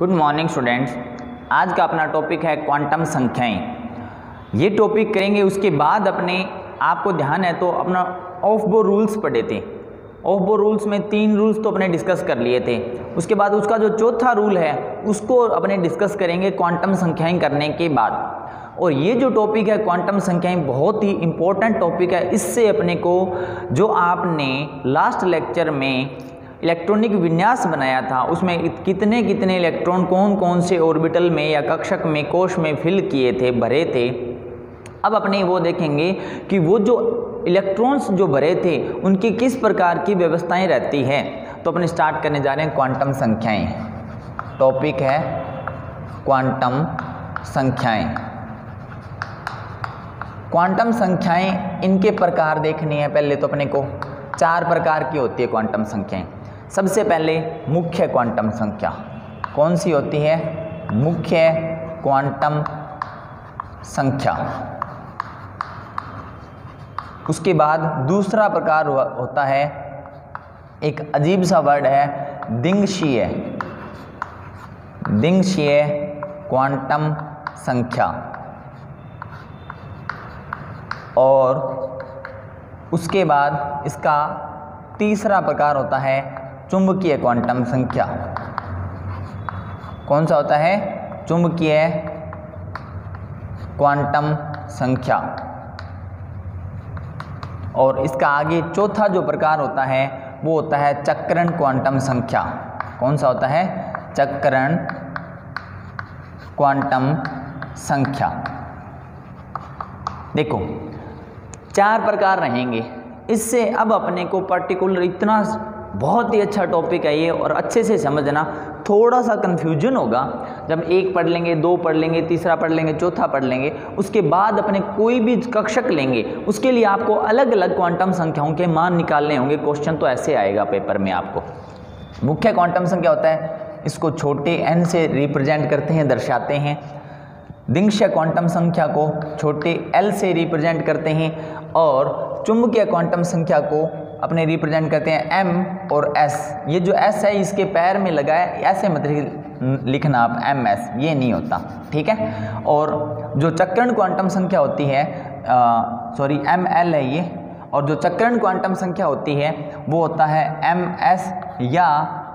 Good morning students. आज का अपना टॉपिक है क्वांटम संख्याएं। ये टॉपिक करेंगे, उसके बाद अपने आपको ध्यान है तो अपना ऑफ बोर्ड रूल्स पढ़े थे। ऑफ बोर्ड रूल्स में 3 रूल्स तो अपने डिस्कस कर लिए थे। उसके बाद उसका जो चौथा रूल है उसको अपने डिस्कस करेंगे क्वांटम संख्याएं करने के बाद। और ये जो टॉपिक है क्वांटम संख्याएं बहुत ही इम्पोर्टेंट टॉपिक है। इससे अपने को जो आपने लास्ट लेक्चर में इलेक्ट्रॉनिक विन्यास बनाया था उसमें कितने इलेक्ट्रॉन कौन कौन से ऑर्बिटल में या कक्षक में कोश में फिल किए थे, भरे थे। अब अपने वो देखेंगे कि वो जो इलेक्ट्रॉन्स जो भरे थे उनकी किस प्रकार की व्यवस्थाएं रहती है। तो अपने स्टार्ट करने जा रहे हैं क्वांटम संख्याएं। टॉपिक है क्वांटम संख्याएं। क्वांटम संख्याएं, इनके प्रकार देखनी है। पहले तो अपने को 4 प्रकार की होती है क्वांटम संख्याएं। सबसे पहले मुख्य क्वांटम संख्या कौन सी होती है? मुख्य क्वांटम संख्या। उसके बाद दूसरा प्रकार होता है, एक अजीब सा वर्ड है, द्विंशीय क्वांटम संख्या। और उसके बाद इसका तीसरा प्रकार होता है चुंबकीय क्वांटम संख्या। कौन सा होता है? चुंबकीय क्वांटम संख्या। और इसका आगे चौथा जो प्रकार होता है वो होता है चक्रण क्वांटम संख्या। कौन सा होता है? चक्रण क्वांटम संख्या। देखो 4 प्रकार रहेंगे। इससे अब अपने को पर्टिकुलर इतना बहुत ही अच्छा टॉपिक है ये, और अच्छे से समझना। थोड़ा सा कंफ्यूजन होगा जब 1 पढ़ लेंगे, 2 पढ़ लेंगे, तीसरा पढ़ लेंगे, चौथा पढ़ लेंगे। उसके बाद अपने कोई भी कक्षक लेंगे उसके लिए आपको अलग अलग क्वांटम संख्याओं के मान निकालने होंगे। क्वेश्चन तो ऐसे आएगा पेपर में आपको। मुख्य क्वांटम संख्या होता है, इसको छोटे n से रिप्रेजेंट करते हैं, दर्शाते हैं। द्विंशीय क्वांटम संख्या को छोटे l से रिप्रेजेंट करते हैं। और चुंबकीय क्वांटम संख्या को अपने रिप्रेजेंट करते हैं m और s। ये जो s है इसके पैर में लगा है, ऐसे मत लिखना आप ms, ये नहीं होता, ठीक है। और जो चक्रण क्वांटम संख्या होती है, ml है ये। और जो चक्रण क्वांटम संख्या होती है वो होता है ms या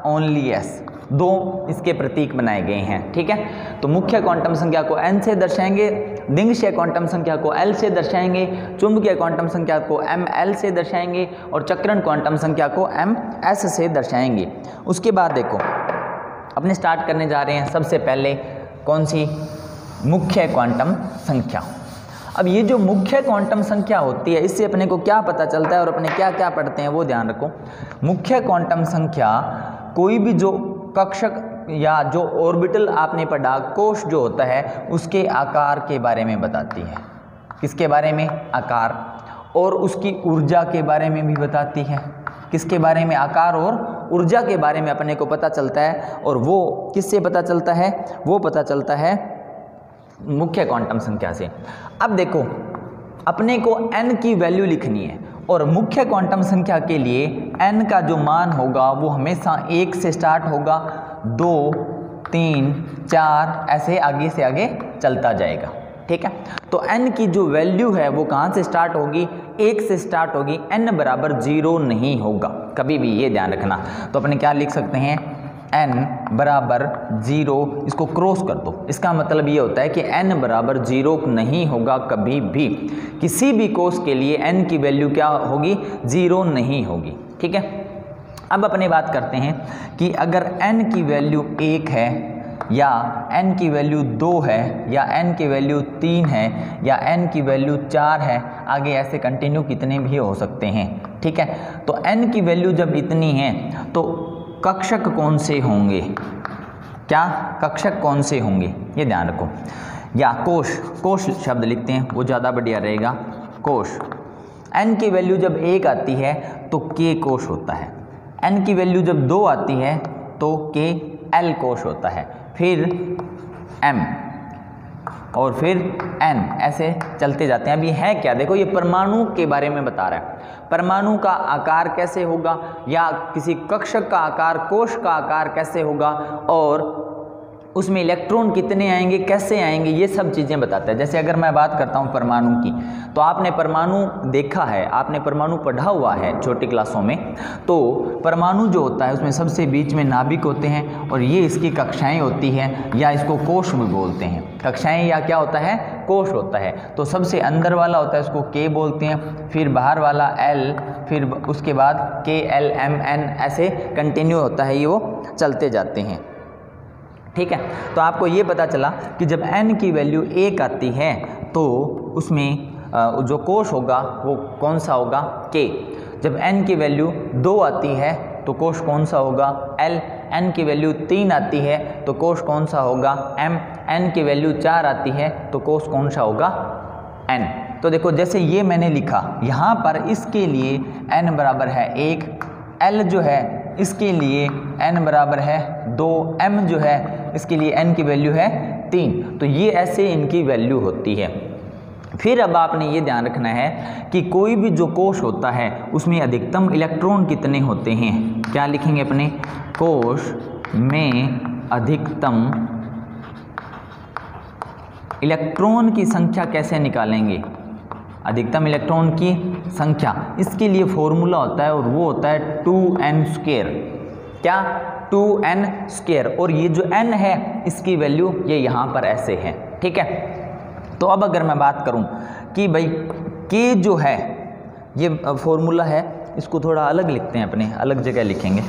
ओनली s। 2 इसके प्रतीक बनाए गए हैं, ठीक है। तो मुख्य क्वांटम संख्या को n से दर्शाएंगे, द्विंशीय क्वांटम संख्या को l से दर्शाएंगे, चुंबकीय क्वांटम संख्या को ml से दर्शाएंगे और चक्रण क्वांटम संख्या को ms से दर्शाएंगे। उसके बाद देखो अपने स्टार्ट करने जा रहे हैं सबसे पहले कौन सी? मुख्य क्वांटम संख्या। अब ये जो मुख्य क्वांटम संख्या होती है इससे अपने को क्या पता चलता है और अपने क्या क्या पढ़ते हैं वो ध्यान रखो। मुख्य क्वांटम संख्या कोई भी जो कक्षक या जो ऑर्बिटल आपने पढ़ा, कोश जो होता है उसके आकार के बारे में बताती है। किसके बारे में? आकार। और उसकी ऊर्जा के बारे में भी बताती है। किसके बारे में? आकार और ऊर्जा के बारे में अपने को पता चलता है। और वो किससे पता चलता है? वो पता चलता है मुख्य क्वांटम संख्या से। अब देखो अपने को n की वैल्यू लिखनी है और मुख्य क्वांटम संख्या के लिए n का जो मान होगा वो हमेशा 1 से स्टार्ट होगा, 2, 3, 4 ऐसे आगे से आगे चलता जाएगा, ठीक है। तो n की जो वैल्यू है वो कहाँ से स्टार्ट होगी? 1 से स्टार्ट होगी। n बराबर 0 नहीं होगा कभी भी, ये ध्यान रखना। तो अपने क्या लिख सकते हैं? n बराबर 0, इसको क्रॉस कर दो। इसका मतलब ये होता है कि n बराबर 0 नहीं होगा कभी भी। किसी भी कोश के लिए n की वैल्यू क्या होगी? 0 नहीं होगी, ठीक है। अब अपने बात करते हैं कि अगर n की वैल्यू 1 है या n की वैल्यू 2 है या n की वैल्यू 3 है या n की वैल्यू 4 है, आगे ऐसे कंटिन्यू कितने भी हो सकते हैं, ठीक है। तो n की वैल्यू जब इतनी है तो कक्षक कौन से होंगे? क्या कक्षक कौन से होंगे ये ध्यान रखो। या कोश शब्द लिखते हैं वो ज़्यादा बढ़िया रहेगा। कोश। n की वैल्यू जब 1 आती है तो k कोश होता है। n की वैल्यू जब 2 आती है तो k l कोश होता है। फिर m और फिर n, ऐसे चलते जाते हैं। अब ये है क्या? देखो ये परमाणु के बारे में बता रहा है। परमाणु का आकार कैसे होगा या किसी कक्षक का आकार, कोश का आकार कैसे होगा और उसमें इलेक्ट्रॉन कितने आएंगे, कैसे आएंगे, ये सब चीज़ें बताता है। जैसे अगर मैं बात करता हूँ परमाणु की, तो आपने परमाणु देखा है, आपने परमाणु पढ़ा हुआ है छोटी क्लासों में। तो परमाणु जो होता है उसमें सबसे बीच में नाभिक होते हैं और ये इसकी कक्षाएं होती हैं, या इसको कोश भी बोलते हैं। कक्षाएं या क्या होता है, कोश होता है। तो सबसे अंदर वाला होता है उसको के बोलते हैं, फिर बाहर वाला एल, फिर उसके बाद के एल एम एन, ऐसे कंटिन्यू होता है, ये वो चलते जाते हैं। ठीक है, तो आपको ये पता चला कि जब n की वैल्यू 1 आती है तो उसमें जो कोश होगा वो कौन सा होगा, k। जब n की वैल्यू 2 आती है तो कोश कौन सा होगा, l। n की वैल्यू 3 आती है तो कोश कौन सा होगा, m। n की वैल्यू 4 आती है तो कोश कौन सा होगा, n। तो देखो जैसे ये मैंने लिखा यहाँ पर, इसके लिए n बराबर है 1, l जो है इसके लिए n बराबर है 2, m जो है इसके लिए n की वैल्यू है 3। तो ये ऐसे इनकी वैल्यू होती है। फिर अब आपने ये ध्यान रखना है कि कोई भी जो कोश होता है उसमें अधिकतम इलेक्ट्रॉन कितने होते हैं। क्या लिखेंगे अपने, कोश में अधिकतम इलेक्ट्रॉन की संख्या कैसे निकालेंगे, अधिकतम इलेक्ट्रॉन की संख्या, इसके लिए फॉर्मूला होता है और वो होता है 2n²। क्या, 2n²। और ये जो n है इसकी वैल्यू ये यहाँ पर ऐसे है। ठीक है, तो अब अगर मैं बात करूँ कि भाई k जो है, ये फॉर्मूला है, इसको थोड़ा अलग लिखते हैं, अपने अलग जगह लिखेंगे।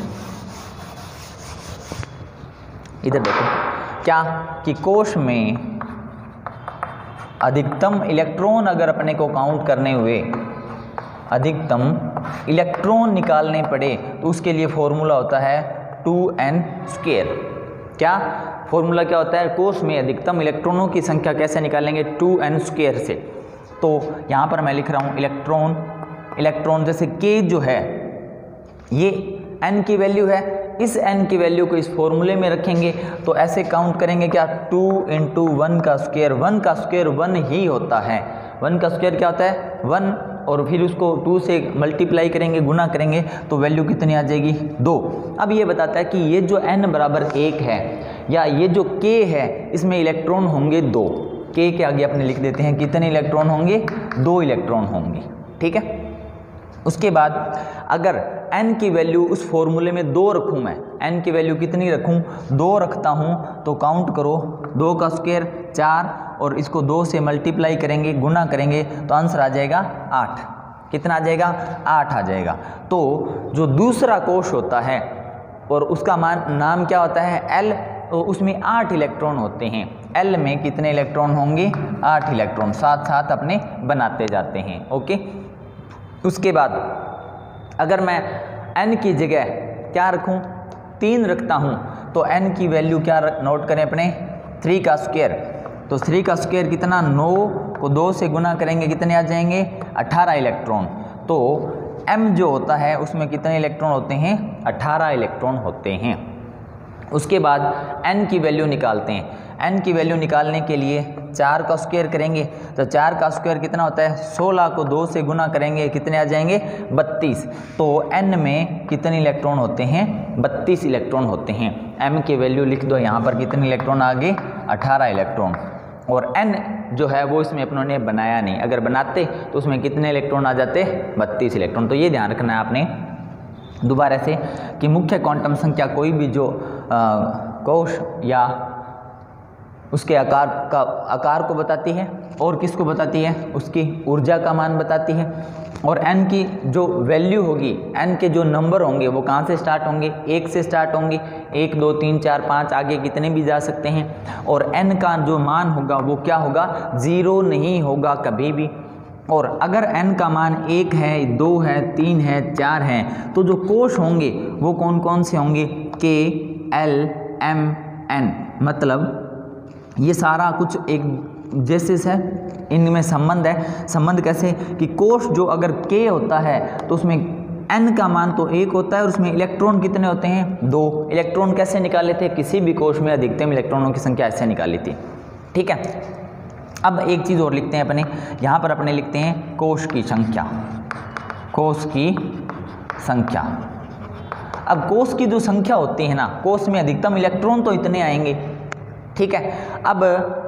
इधर देखो क्या, कि कोश में अधिकतम इलेक्ट्रॉन अगर अपने को काउंट करने हुए, अधिकतम इलेक्ट्रॉन निकालने पड़े तो उसके लिए फॉर्मूला होता है 2n²। क्या फॉर्मूला क्या होता है, कोश में अधिकतम इलेक्ट्रॉनों की संख्या कैसे निकालेंगे, 2n² से। तो यहाँ पर मैं लिख रहा हूँ इलेक्ट्रॉन जैसे k जो है ये n की वैल्यू है, इस n की वैल्यू को इस फॉर्मूले में रखेंगे तो ऐसे काउंट करेंगे क्या, 2 × 1 का स्क्वायर, 1 का स्क्वायर 1 ही होता है। 1 का स्क्वायर क्या होता है, 1, और फिर उसको 2 से मल्टीप्लाई करेंगे, गुना करेंगे तो वैल्यू कितनी आ जाएगी, 2। अब ये बताता है कि ये जो n बराबर 1 है या ये जो k है इसमें इलेक्ट्रॉन होंगे 2। k के आगे अपने लिख देते हैं कितने इलेक्ट्रॉन होंगे, 2 इलेक्ट्रॉन होंगे। ठीक है, उसके बाद अगर n की वैल्यू उस फॉर्मूले में 2 रखूँ, मैं n की वैल्यू कितनी रखूँ, 2 रखता हूँ, तो काउंट करो 2 का स्क्वायर 4 और इसको 2 से मल्टीप्लाई करेंगे, गुना करेंगे तो आंसर आ जाएगा 8। कितना आ जाएगा, 8 आ जाएगा। तो जो दूसरा कोश होता है और उसका नाम क्या होता है, L, तो उसमें 8 इलेक्ट्रॉन होते हैं। L में कितने इलेक्ट्रॉन होंगे, 8 इलेक्ट्रॉन, साथ साथ अपने बनाते जाते हैं। ओके, उसके बाद अगर मैं n की जगह क्या रखूं, 3 रखता हूं, तो n की वैल्यू क्या नोट करें अपने, 3 का स्क्वायर। तो 3 का स्क्वायर कितना, 9 को 2 से गुना करेंगे कितने आ जाएंगे, 18 इलेक्ट्रॉन। तो m जो होता है उसमें कितने इलेक्ट्रॉन होते हैं, 18 इलेक्ट्रॉन होते हैं। उसके बाद n की वैल्यू निकालते हैं। n की वैल्यू निकालने के लिए 4 का स्क्वायर करेंगे, तो 4 का स्क्वायर कितना होता है, 16 को 2 से गुना करेंगे कितने आ जाएंगे, 32। तो n में कितने इलेक्ट्रॉन होते हैं, 32 इलेक्ट्रॉन होते हैं। m की वैल्यू लिख दो यहाँ पर, कितने इलेक्ट्रॉन आ गए, 18 इलेक्ट्रॉन। और n जो है वो इसमें अपनों ने बनाया नहीं, अगर बनाते तो उसमें कितने इलेक्ट्रॉन आ जाते, 32 इलेक्ट्रॉन। तो ये ध्यान रखना है आपने दोबारा से कि मुख्य क्वांटम संख्या कोई भी जो कोश या उसके आकार को बताती है और किसको बताती है, उसकी ऊर्जा का मान बताती है। और n की जो वैल्यू होगी, n के जो नंबर होंगे वो कहाँ से स्टार्ट होंगे, 1 से स्टार्ट होंगे, 1 2 3 4 5 आगे कितने भी जा सकते हैं। और n का जो मान होगा वो क्या होगा, 0 नहीं होगा कभी भी। और अगर n का मान 1 है, 2 है, 3 है, 4 है, तो जो कोश होंगे वो कौन कौन से होंगे, k l m n, मतलब ये सारा कुछ एक जैसे है, इनमें संबंध है। संबंध कैसे कि कोश जो अगर k होता है तो उसमें n का मान तो 1 होता है और उसमें इलेक्ट्रॉन कितने होते हैं, 2। इलेक्ट्रॉन कैसे निकाले थे, किसी भी कोश में अधिकतम इलेक्ट्रॉनों की संख्या ऐसे निकाली थी। ठीक है, अब एक चीज़ और लिखते हैं अपने, यहाँ पर अपने लिखते हैं कोश की संख्या, कोश की संख्या। अब कोश की जो संख्या होती है ना, कोश में अधिकतम इलेक्ट्रॉन तो इतने आएंगे, ठीक है। अब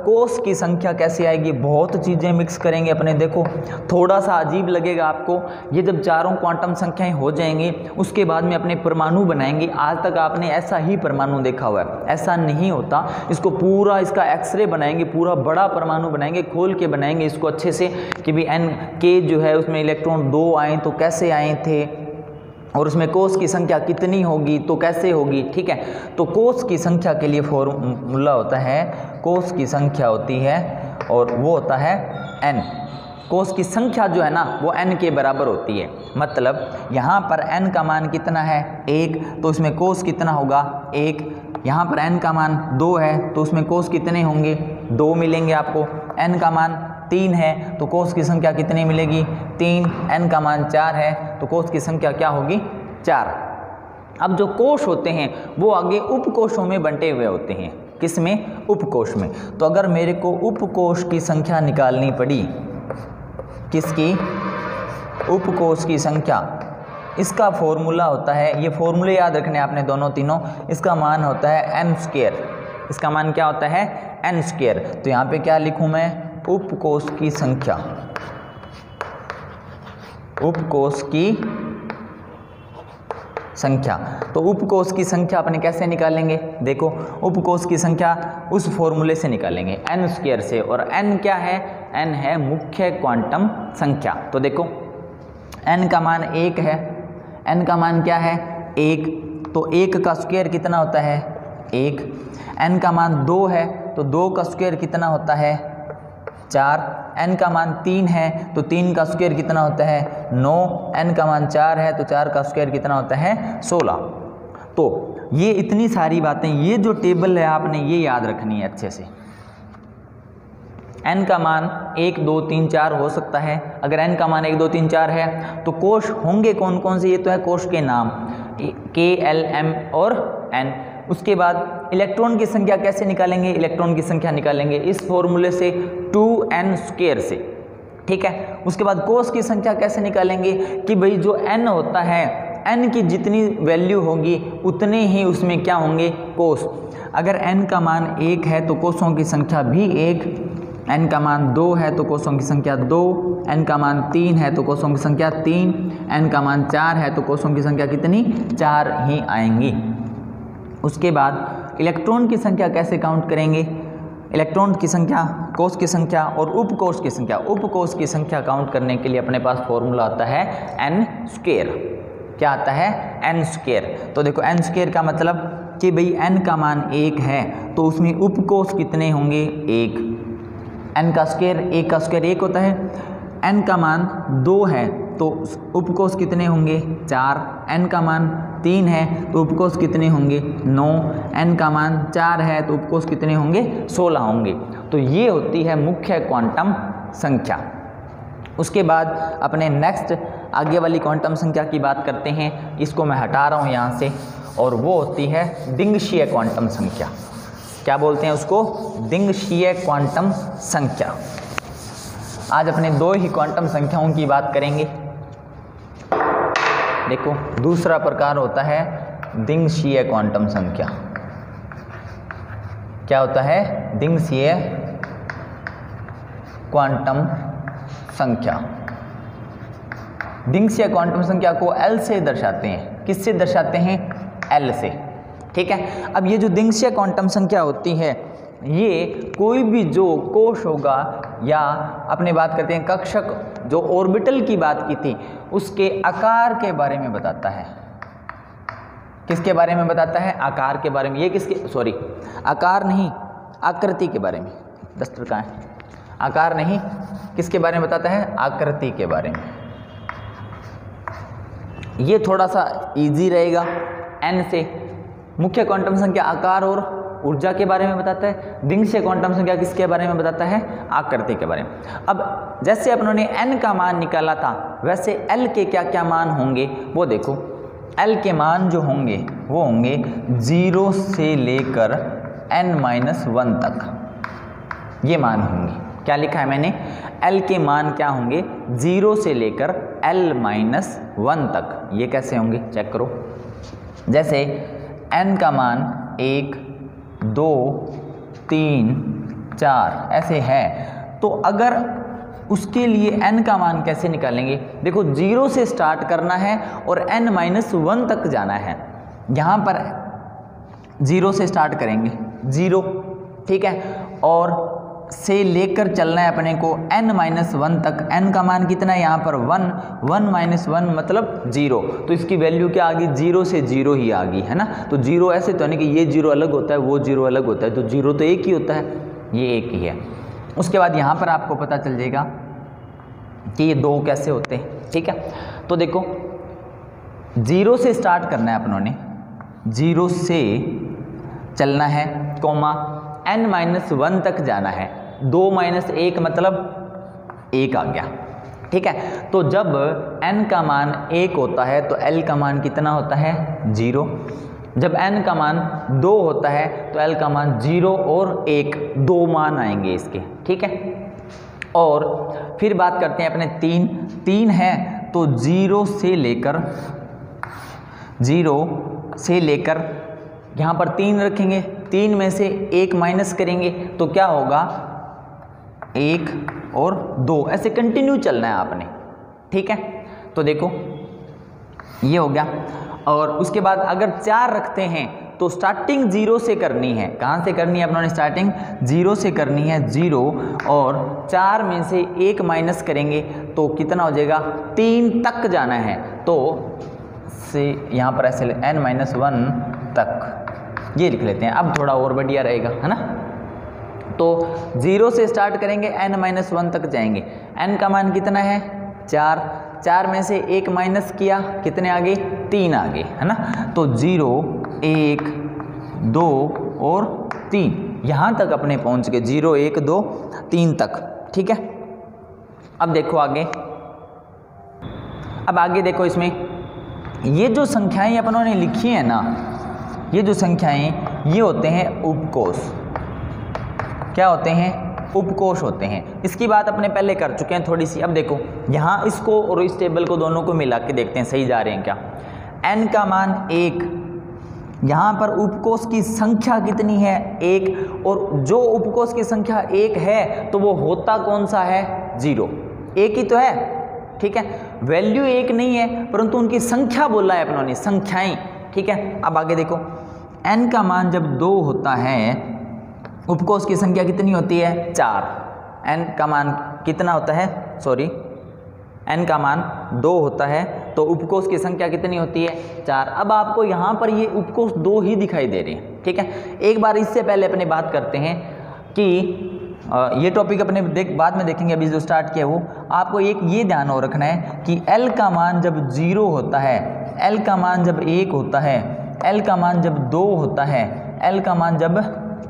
कोस की संख्या कैसे आएगी, बहुत चीज़ें मिक्स करेंगे अपने। देखो थोड़ा सा अजीब लगेगा आपको, ये जब चारों क्वांटम संख्याएं हो जाएंगी उसके बाद में अपने परमाणु बनाएंगे। आज तक आपने ऐसा ही परमाणु देखा हुआ है, ऐसा नहीं होता। इसको पूरा इसका एक्सरे बनाएंगे, पूरा बड़ा परमाणु बनाएंगे, खोल के बनाएंगे इसको अच्छे से कि भी एन के जो है उसमें इलेक्ट्रॉन 2 आए तो कैसे आए थे, और उसमें कोस की संख्या कितनी होगी तो कैसे होगी। ठीक है, तो कोस की संख्या के लिए फॉर्मूला होता है, कोस की संख्या होती है और वो होता है n। कोस की संख्या जो है ना वो n के बराबर होती है। मतलब यहाँ पर n का मान कितना है 1, तो उसमें कोस कितना होगा 1। यहाँ पर n का मान 2 है तो उसमें कोस कितने होंगे 2 मिलेंगे आपको। n का मान 3 है तो कोस की संख्या कितनी मिलेगी 3। n का मान 4 है तो कोस की संख्या क्या होगी 4। अब जो कोश होते हैं वो आगे उपकोशों में बंटे हुए होते हैं। किस में, उपकोश में। तो अगर मेरे को उपकोश की संख्या निकालनी पड़ी, किसकी, उपकोश की संख्या, इसका फॉर्मूला होता है, ये फॉर्मूले याद रखने आपने दोनों तीनों। इसका मान होता है n²। इसका मान क्या होता है n²। तो यहाँ पे क्या लिखूँ मैं, उपकोश की संख्या, उपकोश की संख्या। तो उपकोश की संख्या अपने कैसे निकालेंगे, देखो उपकोश की संख्या उस फॉर्मूले से निकालेंगे n² से। और n क्या है, n है मुख्य क्वांटम संख्या। तो देखो n का मान 1 है, n का मान क्या है 1, तो 1 का स्क्वायर कितना होता है 1। n का मान 2 है तो 2 का स्क्वायर कितना होता है 4। n का मान 3 है तो 3 का स्क्वायर कितना होता है 9। n का मान 4 है तो 4 का स्क्वायर कितना होता है 16। तो ये इतनी सारी बातें, ये जो टेबल है आपने ये याद रखनी है अच्छे से। n का मान 1 2 3 4 हो सकता है। अगर n का मान 1 2 3 4 है तो कोश होंगे कौन कौन से, ये तो है कोश के नाम K L M और N। उसके बाद इलेक्ट्रॉन की संख्या कैसे निकालेंगे, इलेक्ट्रॉन की संख्या निकालेंगे इस फॉर्मूले से 2n² से। ठीक है, उसके बाद कोस की संख्या कैसे निकालेंगे कि भाई जो n होता है, n की जितनी वैल्यू होगी उतने ही उसमें क्या होंगे कोस। अगर n का मान 1 है तो कोसों की संख्या भी 1, n का मान 2 है तो कोसों की संख्या 2, n का मान 3 है तो कोसों की संख्या 3, n का मान 4 है तो कोसों की संख्या कितनी 4 ही आएंगी। उसके बाद इलेक्ट्रॉन की संख्या कैसे काउंट करेंगे, इलेक्ट्रॉन की संख्या, कोश की संख्या और उपकोश की संख्या। उपकोश की संख्या काउंट करने के लिए अपने पास फॉर्मूला आता है n²। क्या आता है n²। तो देखो n² का मतलब कि भाई n का मान 1 है तो उसमें उपकोश कितने होंगे 1। n का स्क्वायर, 1 का स्क्वायर 1 होता है। n का मान 2 है तो उपकोश कितने होंगे 4। n का मान 3 है तो उपकोश कितने होंगे 9। n का मान 4 है तो उपकोश कितने होंगे 16 होंगे। तो ये होती है मुख्य क्वांटम संख्या। उसके बाद अपने नेक्स्ट आगे वाली क्वांटम संख्या की बात करते हैं। इसको मैं हटा रहा हूँ यहाँ से, और वो होती है दिंगशीय क्वांटम संख्या। क्या बोलते हैं उसको, दिंगशीय क्वांटम संख्या। आज अपने 2 ही क्वांटम संख्याओं की बात करेंगे। देखो दूसरा प्रकार होता है दिंगशीय क्वांटम संख्या। क्या होता है, दिंगशीय क्वांटम संख्या। दिंगशीय क्वांटम संख्या को L से दर्शाते हैं। किससे दर्शाते हैं, L से। ठीक है, अब ये जो दिंगशीय क्वांटम संख्या होती है ये कोई भी जो कोश होगा, या अपने बात करते हैं कक्षक, जो ऑर्बिटल की बात की थी उसके आकार के बारे में बताता है। किसके बारे में बताता है, आकार के बारे में। ये किसके, सॉरी आकार नहीं, आकृति के बारे में। दस्तर कहाँ है, आकार नहीं, किसके बारे में बताता है, आकृति के बारे में। ये थोड़ा सा इजी रहेगा n से। मुख्य क्वांटम संख्या आकार और ऊर्जा के बारे में बताता है, दिंगशीय क्वांटम संख्या किसके बारे में बताता है, आकृति के बारे में। अब जैसे अपनों n का मान निकाला था वैसे l के क्या क्या मान होंगे वो देखो। l के मान जो होंगे वो होंगे 0 से लेकर n-1 तक, ये मान होंगे। क्या लिखा है मैंने, l के मान क्या होंगे 0 से लेकर l-1 तक। ये कैसे होंगे चेक करो। जैसे n का मान 1 2 3 4 ऐसे है। तो अगर उसके लिए n का मान कैसे निकालेंगे, देखो 0 से स्टार्ट करना है और n-1 तक जाना है। यहाँ पर 0 से स्टार्ट करेंगे 0, ठीक है, और से लेकर चलना है अपने को n-1 तक। n का मान कितना है यहाँ पर 1, 1 - 1 मतलब 0, तो इसकी वैल्यू क्या आ गई, 0 से 0 ही आ गई है ना। तो 0 ऐसे तो नहीं कि ये 0 अलग होता है वो 0 अलग होता है, तो 0 तो एक ही होता है, ये एक ही है। उसके बाद यहाँ पर आपको पता चल जाएगा कि ये 2 कैसे होते हैं, ठीक है। तो देखो 0 से स्टार्ट करना है अपनों ने, 0 से चलना है कॉमा n-1 तक जाना है, 2 - 1 मतलब 1 आ गया, ठीक है। तो जब n का मान 1 होता है तो l का मान कितना होता है 0, जब n का मान 2 होता है तो l का मान 0 और 1, 2 मान आएंगे इसके, ठीक है। और फिर बात करते हैं अपने 3 है, तो 0 से लेकर यहाँ पर 3 रखेंगे, 3 में से 1 माइनस करेंगे तो क्या होगा 1 और 2, ऐसे कंटिन्यू चलना है आपने, ठीक है। तो देखो ये हो गया। और उसके बाद अगर 4 रखते हैं तो स्टार्टिंग 0 से करनी है। कहाँ से करनी है अपनों स्टार्टिंग 0 से करनी है, 0 और 4 में से 1 माइनस करेंगे तो कितना हो जाएगा 3 तक जाना है। तो से यहाँ पर ऐसे n-1 तक ये लिख लेते हैं, अब थोड़ा और बढ़िया रहेगा, है ना। तो 0 से स्टार्ट करेंगे n-1 तक जाएंगे, n का मान कितना है 4, 4 में से 1 माइनस किया कितने आगे 3 आगे, है ना। तो 0 1 2 और 3 यहाँ तक अपने पहुँच गए, 0 1 2 3 तक, ठीक है। अब देखो आगे, अब आगे देखो इसमें ये जो संख्याएं अपनों ने लिखी है ना, ये जो संख्याएं ये होते हैं उपकोष। क्या होते हैं उपकोष होते हैं। इसकी बात अपने पहले कर चुके हैं थोड़ी सी। अब देखो यहाँ इसको और इस टेबल को दोनों को मिला के देखते हैं सही जा रहे हैं क्या। n का मान 1, यहाँ पर उपकोष की संख्या कितनी है 1, और जो उपकोष की संख्या 1 है तो वो होता कौन सा है 0, 1 ही तो है, ठीक है। वैल्यू 1 नहीं है परंतु उनकी संख्या बोला है अपनों ने, संख्याएं, ठीक है। अब आगे देखो n का मान जब 2 होता है, उपकोष की संख्या कितनी होती है 4, n का मान कितना होता है, सॉरी n का मान 2 होता है तो उपकोष की संख्या कितनी होती है 4। अब आपको यहाँ पर ये उपकोष 2 ही दिखाई दे रहे हैं, ठीक है। एक बार इससे पहले अपने बात करते हैं कि ये टॉपिक अपने बाद में देखेंगे, अभी जो स्टार्ट किया वो आपको एक ये ध्यान हो रखना है कि l का मान जब 0 होता है, l का मान जब 1 होता है, l का मान जब 2 होता है, l का मान जब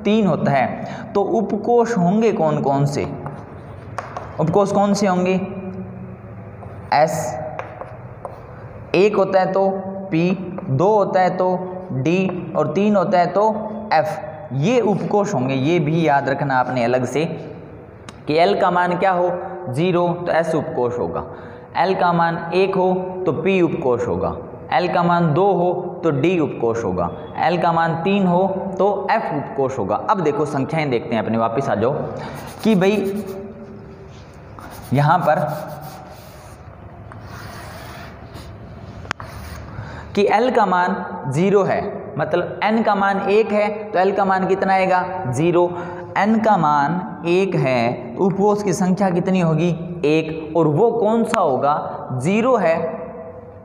3 होता है, तो उपकोष होंगे कौन कौन से, उपकोष कौन से होंगे S, 1 होता है तो P, 2 होता है तो D और 3 होता है तो F, ये उपकोष होंगे। ये भी याद रखना आपने अलग से कि L का मान क्या हो 0 तो S उपकोष होगा, L का मान 1 हो तो P उपकोष होगा, L का मान 2 हो तो D उपकोष होगा, L का मान 3 हो तो F उपकोष होगा। अब देखो संख्याएं देखते हैं अपने, वापस आ जाओ कि भाई यहाँ पर कि L का मान 0 है, मतलब n का मान 1 है तो L का मान कितना आएगा 0, n का मान 1 है तो उपकोष की संख्या कितनी होगी 1, और वो कौन सा होगा 0 है।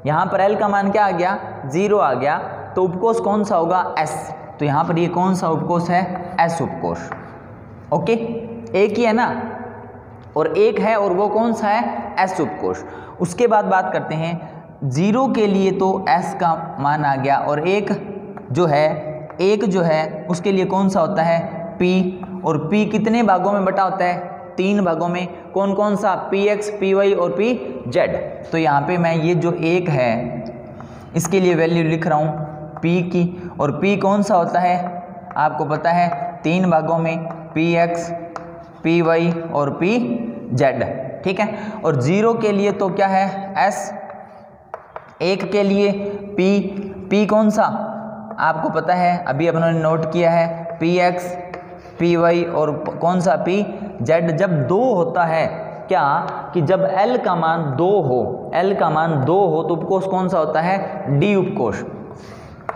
यहाँ पर L का मान क्या आ गया 0 आ गया, तो उपकोष कौन सा होगा S, तो यहाँ पर ये कौन सा उपकोष है S उपकोष, ओके। एक ही है ना, और 1 है और वो कौन सा है S उपकोष। उसके बाद बात करते हैं 0 के लिए तो S का मान आ गया, और 1 जो है उसके लिए कौन सा होता है P, और P कितने भागों में बटा होता है 3 भागों में, कौन कौन सा Px, Py और Pz। तो यहाँ पे मैं ये जो 1 है इसके लिए वैल्यू लिख रहा हूँ P की, और P कौन सा होता है आपको पता है 3 भागों में Px, Py और Pz, ठीक है। और 0 के लिए तो क्या है S, 1 के लिए P कौन सा आपको पता है अभी अपनों ने नोट किया है Px, पी वाई और कौन सा पी जेड जब 2 होता है, क्या कि जब L का मान 2 हो, L का मान 2 हो तो उपकोष कौन सा होता है, D उपकोष।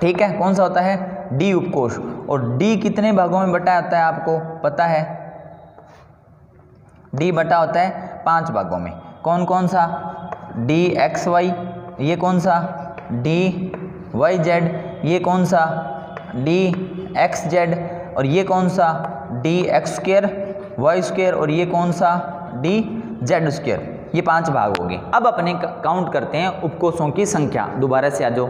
ठीक है, कौन सा होता है, D उपकोष। और D कितने भागों में बटा होता है आपको पता है, D बटा होता है 5 भागों में। कौन कौन सा, D XY, ये कौन सा D YZ, ये कौन सा D XZ, और ये कौन सा D X² Y² और ये कौन सा D Z²। ये 5 भाग हो गए। अब अपने काउंट करते हैं उपकोषों की संख्या। दोबारा से आ जाओ।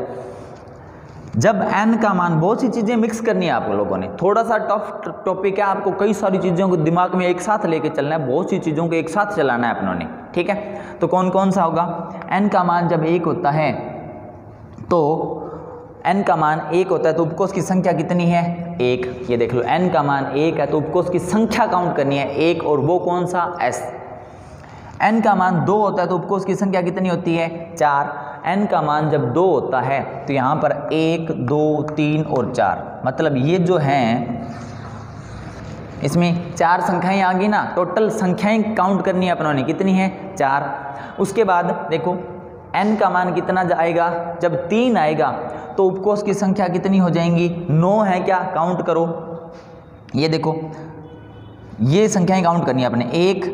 जब n का मान, बहुत सी चीज़ें मिक्स करनी है आप लोगों ने, थोड़ा सा टफ टॉपिक है, आपको कई सारी चीज़ों को दिमाग में एक साथ लेके चलना है, बहुत सी चीज़ों को एक साथ चलाना है अपनों ने। ठीक है, तो कौन कौन सा होगा, n का मान जब 1 होता है तो n का मान 1 होता है तो उपकोष की संख्या कितनी है, 1। ये देख लो, n का मान 1 है तो उपकोष की संख्या काउंट करनी है 1, और वो कौन सा, s। n का मान 2 होता है तो उपकोष की संख्या कितनी होती है, 4। n का मान जब 2 होता है तो यहाँ पर 1 2 3 और 4, मतलब ये जो हैं इसमें 4 संख्याएं आ गई ना, टोटल संख्याएं काउंट करनी है अपनों ने, कितनी है, 4। उसके बाद देखो n का मान कितना जाएगा, जब 3 आएगा तो उपकोष की संख्या कितनी हो जाएंगी, 9 है क्या, काउंट करो। ये देखो, ये संख्याएं काउंट करनी है अपने, 1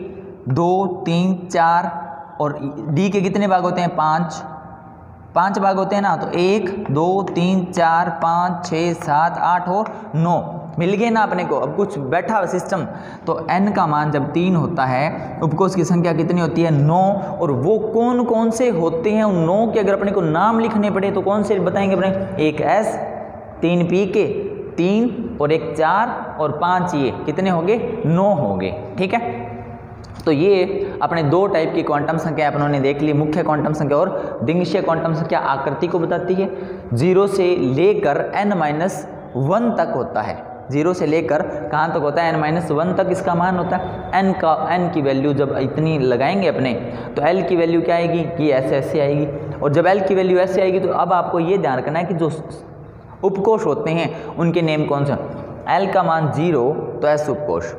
2 3 4, और D के कितने भाग होते हैं, 5 भाग होते हैं ना, तो 1 2 3 4 5 6 7 8 और 9 मिल गए ना अपने को। अब कुछ बैठा हुआ सिस्टम, तो n का मान जब 3 होता है उपकोष की संख्या कितनी होती है, 9। और वो कौन कौन से होते हैं, उन 9 के अगर अपने को नाम लिखने पड़े तो कौन से बताएंगे अपने, एक S, 3 P के, 3 और एक 4 और 5, ये कितने हो गए, 9 हो गए। ठीक है, तो ये अपने 2 टाइप की क्वांटम संख्या अपनों ने देख ली, मुख्य क्वांटम संख्या और दिंगशीय क्वांटम संख्या। आकृति को बताती है, 0 से लेकर n-1 तक होता है, 0 से लेकर कहाँ तक होता है, n-1 तक इसका मान होता है। n की वैल्यू जब इतनी लगाएंगे अपने, तो l की वैल्यू क्या आएगी, कि ऐसे आएगी। और जब l की वैल्यू ऐसे आएगी तो अब आपको ये ध्यान रखना है कि जो उपकोष होते हैं उनके नेम कौन सा, l का मान 0 तो s उपकोष,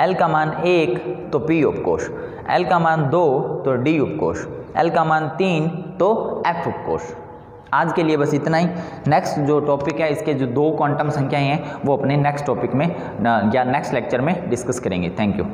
L का मान 1 तो P उपकोष, L का मान 2 तो D उपकोष, L का मान 3 तो F उपकोष। आज के लिए बस इतना ही। नेक्स्ट जो टॉपिक है, इसके जो 2 क्वांटम संख्याएं हैं वो अपने नेक्स्ट टॉपिक में या नेक्स्ट लेक्चर में डिस्कस करेंगे। Thank you.